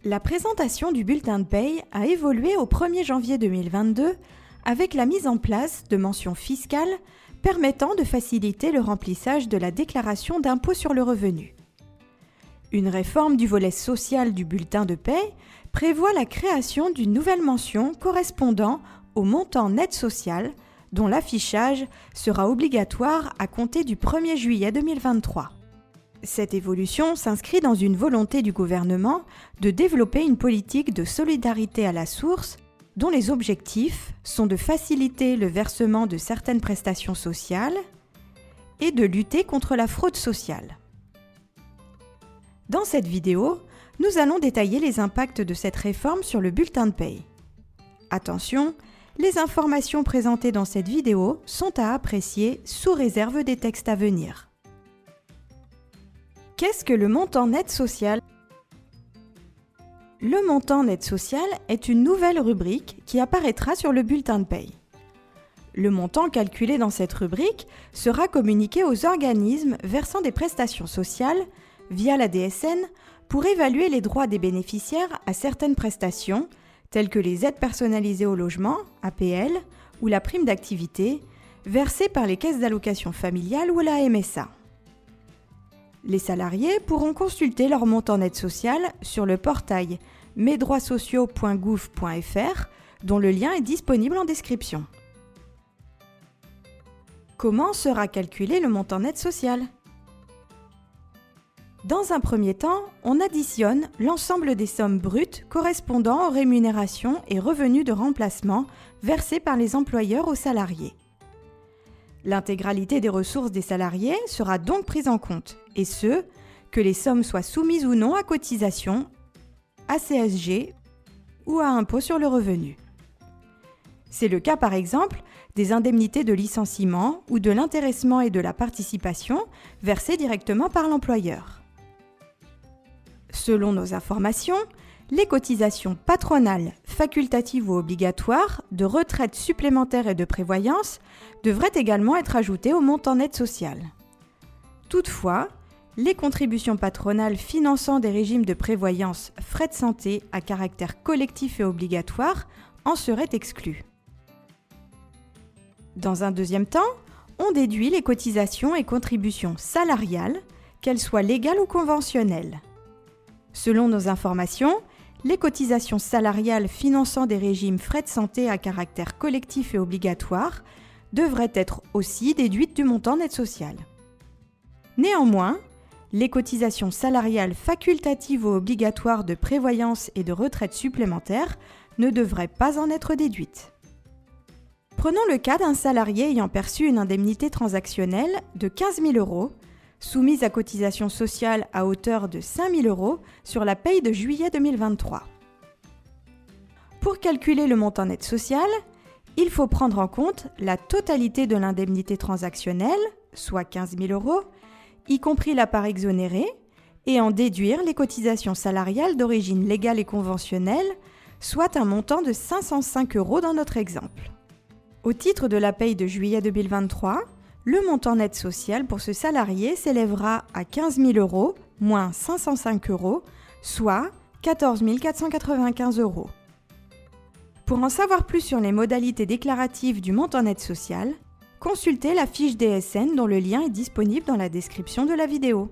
La présentation du bulletin de paye a évolué au 1er janvier 2022 avec la mise en place de mentions fiscales permettant de faciliter le remplissage de la déclaration d'impôt sur le revenu. Une réforme du volet social du bulletin de paye prévoit la création d'une nouvelle mention correspondant au montant net social dont l'affichage sera obligatoire à compter du 1er juillet 2023. Cette évolution s'inscrit dans une volonté du gouvernement de développer une politique de solidarité à la source dont les objectifs sont de faciliter le versement de certaines prestations sociales et de lutter contre la fraude sociale. Dans cette vidéo, nous allons détailler les impacts de cette réforme sur le bulletin de paye. Attention, les informations présentées dans cette vidéo sont à apprécier sous réserve des textes à venir. Qu'est-ce que le montant net social ? Le montant net social est une nouvelle rubrique qui apparaîtra sur le bulletin de paye. Le montant calculé dans cette rubrique sera communiqué aux organismes versant des prestations sociales via la DSN pour évaluer les droits des bénéficiaires à certaines prestations telles que les aides personnalisées au logement, APL, ou la prime d'activité, versées par les caisses d'allocation familiale ou la MSA. Les salariés pourront consulter leur montant net social sur le portail mesdroitssociaux.gouv.fr dont le lien est disponible en description. Comment sera calculé le montant net social ? Dans un premier temps, on additionne l'ensemble des sommes brutes correspondant aux rémunérations et revenus de remplacement versés par les employeurs aux salariés. L'intégralité des ressources des salariés sera donc prise en compte, et ce, que les sommes soient soumises ou non à cotisation, à CSG ou à impôt sur le revenu. C'est le cas par exemple des indemnités de licenciement ou de l'intéressement et de la participation versées directement par l'employeur. Selon nos informations, les cotisations patronales, facultatives ou obligatoires, de retraite supplémentaire et de prévoyance devraient également être ajoutées au montant net social. Toutefois, les contributions patronales finançant des régimes de prévoyance, frais de santé à caractère collectif et obligatoire en seraient exclues. Dans un deuxième temps, on déduit les cotisations et contributions salariales, qu'elles soient légales ou conventionnelles. Selon nos informations, les cotisations salariales finançant des régimes frais de santé à caractère collectif et obligatoire devraient être aussi déduites du montant net social. Néanmoins, les cotisations salariales facultatives ou obligatoires de prévoyance et de retraite supplémentaire ne devraient pas en être déduites. Prenons le cas d'un salarié ayant perçu une indemnité transactionnelle de 15 000 € soumise à cotisation sociale à hauteur de 5 000 € sur la paye de juillet 2023. Pour calculer le montant net social, il faut prendre en compte la totalité de l'indemnité transactionnelle, soit 15 000 €, y compris la part exonérée, et en déduire les cotisations salariales d'origine légale et conventionnelle, soit un montant de 505 € dans notre exemple. Au titre de la paye de juillet 2023, le montant net social pour ce salarié s'élèvera à 15 000 € moins 505 €, soit 14 495 €. Pour en savoir plus sur les modalités déclaratives du montant net social, consultez la fiche DSN dont le lien est disponible dans la description de la vidéo.